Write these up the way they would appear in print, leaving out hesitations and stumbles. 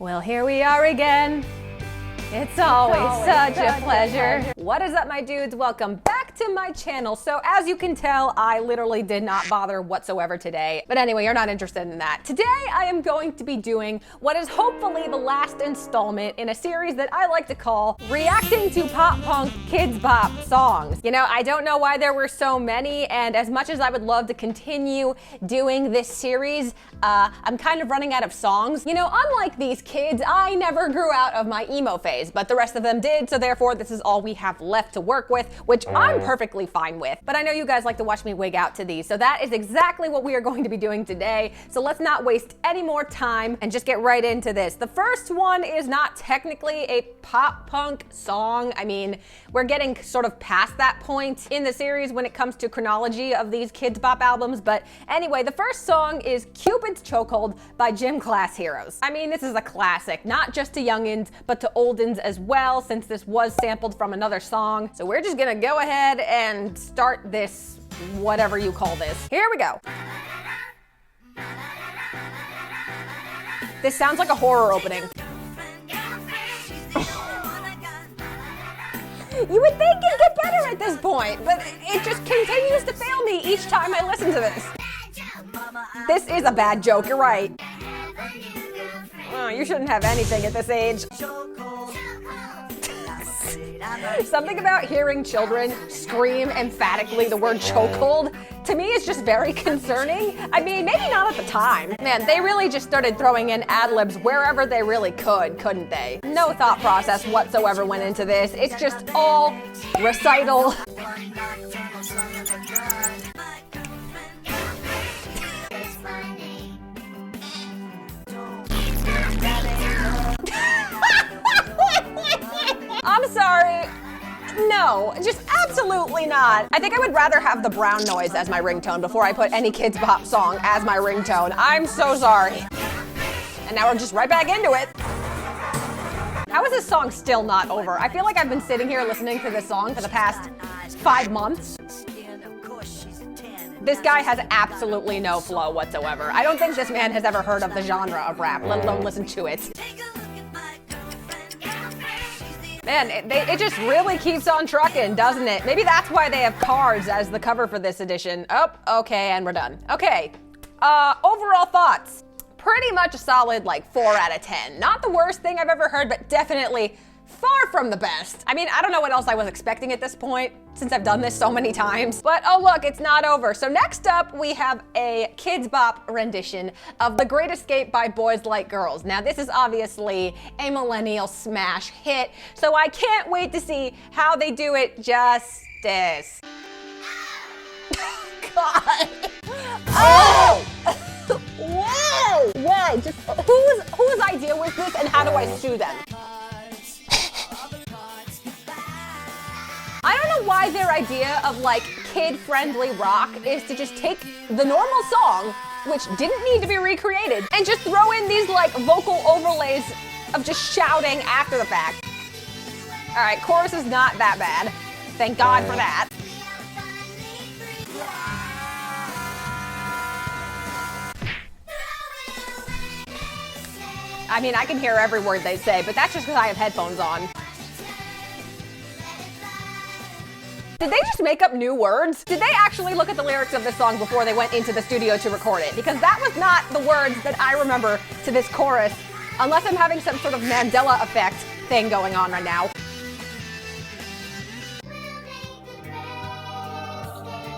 Well, here we are again. It's always such a pleasure. What is up, my dudes? Welcome back to my channel. So as you can tell, I literally did not bother whatsoever today. But anyway, you're not interested in that. Today, I am going to be doing what is hopefully the last installment in a series that I like to call Reacting to Pop Punk Kidz Bop Songs. You know, I don't know why there were so many, and as much as I would love to continue doing this series, I'm kind of running out of songs. You know, unlike these kids, I never grew out of my emo phase, but the rest of them did, so therefore this is all we have left to work with, which I'm perfectly fine with. But I know you guys like to watch me wig out to these, so that is exactly what we are going to be doing today. So let's not waste any more time and just get right into this. The first one is not technically a pop punk song. I mean, we're getting sort of past that point in the series when it comes to chronology of these Kidz Bop albums, but anyway, the first song is Cupid's Chokehold by Gym Class Heroes. I mean, this is a classic, not just to youngins, but to oldins as well, since this was sampled from another song. So we're just gonna go ahead and start this, whatever you call this. Here we go. This sounds like a horror opening. You would think it'd get better at this point, but it just continues to fail me each time I listen to this. This is a bad joke, you're right. Oh, you shouldn't have anything at this age. Something about hearing children scream emphatically the word chokehold, to me, is just very concerning. I mean, maybe not at the time. Man, they really just started throwing in ad-libs wherever they really could, couldn't they? No thought process whatsoever went into this. It's just all recital. I'm sorry. No, just absolutely not. I think I would rather have the brown noise as my ringtone before I put any Kidz Bop song as my ringtone. I'm so sorry. And now we're just right back into it. How is this song still not over? I feel like I've been sitting here listening to this song for the past 5 months. This guy has absolutely no flow whatsoever. I don't think this man has ever heard of the genre of rap, let alone listen to it. Man, it just really keeps on trucking, doesn't it? Maybe that's why they have cars as the cover for this edition. Oh, okay, and we're done. Okay, overall thoughts. Pretty much a solid, like, 4 out of 10. Not the worst thing I've ever heard, but definitely far from the best. I mean, I don't know what else I was expecting at this point, since I've done this so many times. But oh look, it's not over. So next up, we have a Kidz Bop rendition of The Great Escape by Boys Like Girls. Now this is obviously a millennial smash hit, so I can't wait to see how they do it justice. God. Oh! Whoa! Whoa! Just whose idea was this, and how do I sue them? I don't know why their idea of like kid-friendly rock is to just take the normal song, which didn't need to be recreated, and just throw in these like vocal overlays of just shouting after the fact. All right, chorus is not that bad. Thank God for that. I mean, I can hear every word they say, but that's just because I have headphones on. Did they just make up new words? Did they actually look at the lyrics of this song before they went into the studio to record it? Because that was not the words that I remember to this chorus, unless I'm having some sort of Mandela effect thing going on right now.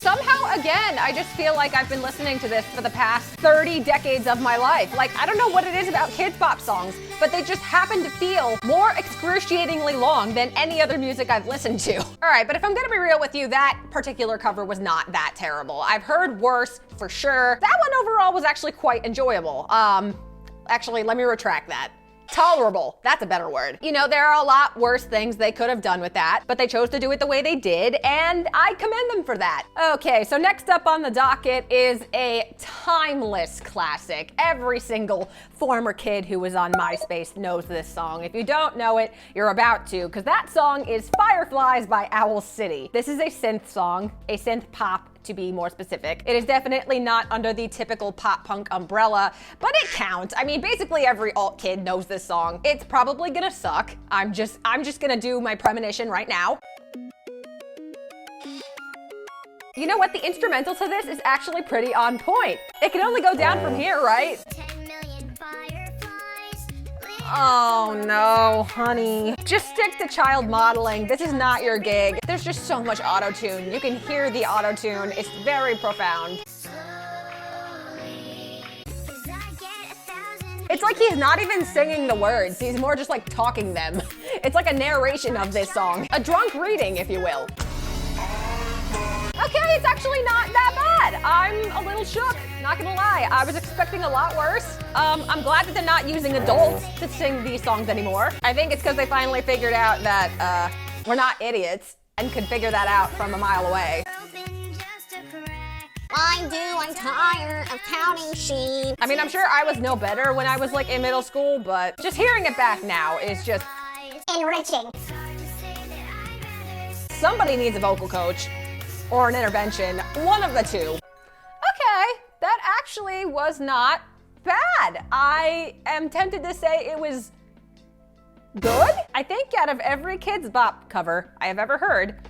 Somehow, again, I just feel like I've been listening to this for the past 30 decades of my life. Like, I don't know what it is about Kidz Bop songs, but they just happen to feel more excruciatingly long than any other music I've listened to. All right, but if I'm gonna be real with you, that particular cover was not that terrible. I've heard worse, for sure. That one overall was actually quite enjoyable. Actually, let me retract that. Tolerable, that's a better word. You know, there are a lot worse things they could have done with that, but they chose to do it the way they did, and I commend them for that. Okay, so next up on the docket is a timeless classic. Every single former kid who was on MySpace knows this song. If you don't know it, you're about to, because that song is Fireflies by Owl City. This is a synth song, a synth pop to be more specific. It is definitely not under the typical pop punk umbrella, but it counts. I mean, basically every alt kid knows this song. It's probably gonna suck. I'm just gonna do my premonition right now. You know what? The instrumental to this is actually pretty on point. It can only go down from here, right? 10 million fireflies. Oh no, honey. Just stick to child modeling. This is not your gig. There's just so much auto-tune. You can hear the auto-tune. It's very profound. It's like he's not even singing the words. He's more just like talking them. It's like a narration of this song. A drunk reading, if you will. Okay, it's actually not that bad. I'm a little shook, not gonna lie. I was expecting a lot worse. I'm glad that they're not using adults to sing these songs anymore. I think it's because they finally figured out that we're not idiots and could figure that out from a mile away. I'm tired of counting sheep. I mean, I'm sure I was no better when I was like in middle school, but just hearing it back now is just Enriching. somebody needs a vocal coach or an intervention, one of the two. Okay, that actually was not bad. I am tempted to say it was good. I think out of every Kidz Bop cover I have ever heard,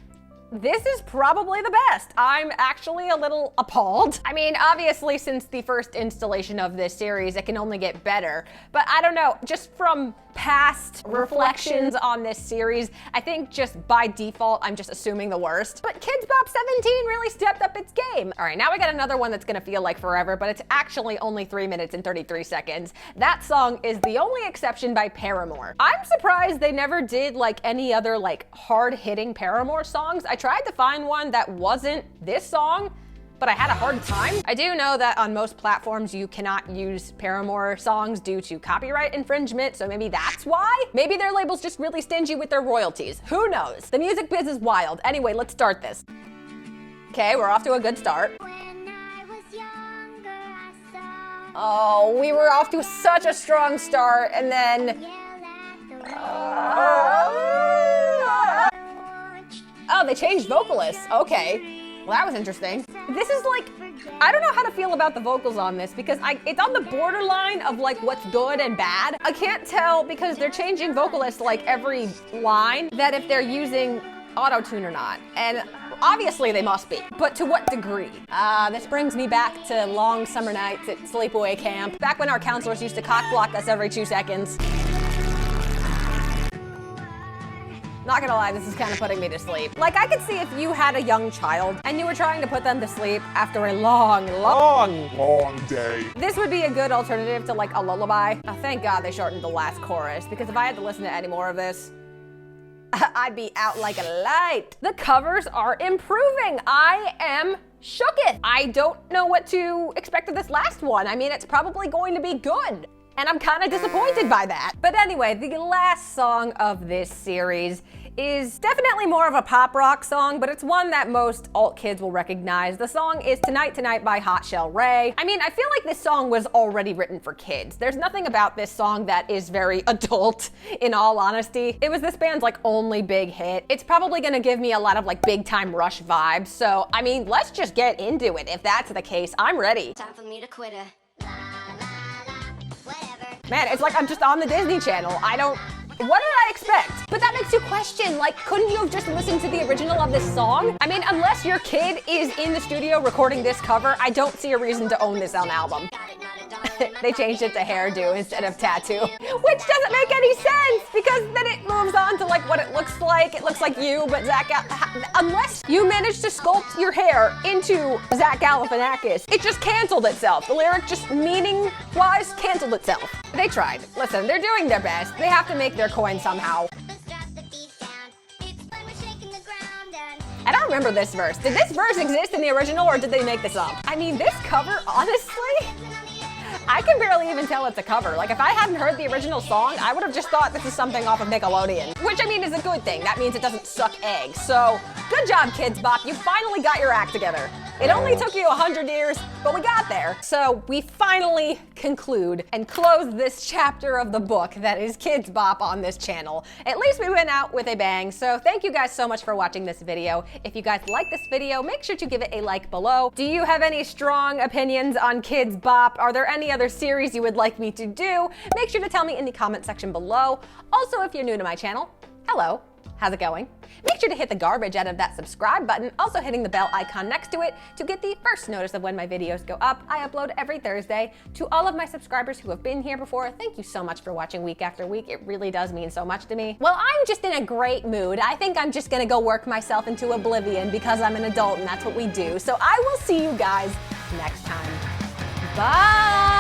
this is probably the best. I'm actually a little appalled. I mean, obviously, since the first installation of this series, it can only get better. But I don't know, just from past reflections on this series, I think just by default, I'm just assuming the worst. But Kidz Bop 17 really stepped up its game. All right, now we got another one that's gonna feel like forever, but it's actually only 3 minutes and 33 seconds. That song is The Only Exception by Paramore. I'm surprised they never did like any other like hard-hitting Paramore songs. I tried to find one that wasn't this song, but I had a hard time. I do know that on most platforms you cannot use Paramore songs due to copyright infringement, so maybe that's why? Maybe their label's just really stingy with their royalties. Who knows? The music biz is wild. Anyway, let's start this. Okay, we're off to a good start. When I was younger, I saw Oh, we were off to such a strong start, and then... yell at the wind. Oh, they changed vocalists. Okay. Well, that was interesting. This is like, I don't know how to feel about the vocals on this because it's on the borderline of like what's good and bad. I can't tell because they're changing vocalists like every line that if they're using auto-tune or not. And obviously they must be, but to what degree? This brings me back to long summer nights at sleepaway camp, back when our counselors used to cock block us every 2 seconds. Not gonna lie, this is kind of putting me to sleep. Like, I could see if you had a young child and you were trying to put them to sleep after a long day. This would be a good alternative to like a lullaby. Oh, thank God they shortened the last chorus because if I had to listen to any more of this, I'd be out like a light. The covers are improving. I am shooketh. I don't know what to expect of this last one. I mean, it's probably going to be good. And I'm kind of disappointed by that. But anyway, the last song of this series is definitely more of a pop rock song, but it's one that most alt kids will recognize. The song is Tonight Tonight by Hot Shell Ray. I mean, I feel like this song was already written for kids. There's nothing about this song that is very adult, in all honesty. It was this band's like only big hit. It's probably gonna give me a lot of like big time Rush vibes. So, I mean, let's just get into it. If that's the case, I'm ready. Time for me to quit her. Man, it's like I'm just on the Disney Channel. What did I expect? But that makes you question, like, couldn't you have just listened to the original of this song? I mean, unless your kid is in the studio recording this cover, I don't see a reason to own this on album. They changed it to hairdo instead of tattoo, which doesn't make any sense because then it moves on to like what it looks like. It looks like you, but unless you managed to sculpt your hair into Zach Galifianakis, it just canceled itself. The lyric just meaning-wise canceled itself. They tried. Listen, they're doing their best. They have to make their coin somehow. I don't remember this verse. Did this verse exist in the original or did they make this up? I mean, this cover, honestly, I can barely even tell it's a cover. Like, if I hadn't heard the original song, I would have just thought this is something off of Nickelodeon, which I mean is a good thing. That means it doesn't suck eggs. So, good job, Kidz Bop. You finally got your act together. It only took you 100 years, but we got there. So we finally conclude and close this chapter of the book that is Kidz Bop on this channel. At least we went out with a bang. So thank you guys so much for watching this video. If you guys like this video, make sure to give it a like below. Do you have any strong opinions on Kidz Bop? Are there any other series you would like me to do? Make sure to tell me in the comment section below. Also, if you're new to my channel, hello, how's it going? Make sure to hit the garbage out of that subscribe button, also hitting the bell icon next to it to get the first notice of when my videos go up. I upload every Thursday. To all of my subscribers who have been here before, thank you so much for watching week after week. It really does mean so much to me. Well, I'm just in a great mood. I think I'm just gonna go work myself into oblivion because I'm an adult and that's what we do. So I will see you guys next time. Bye!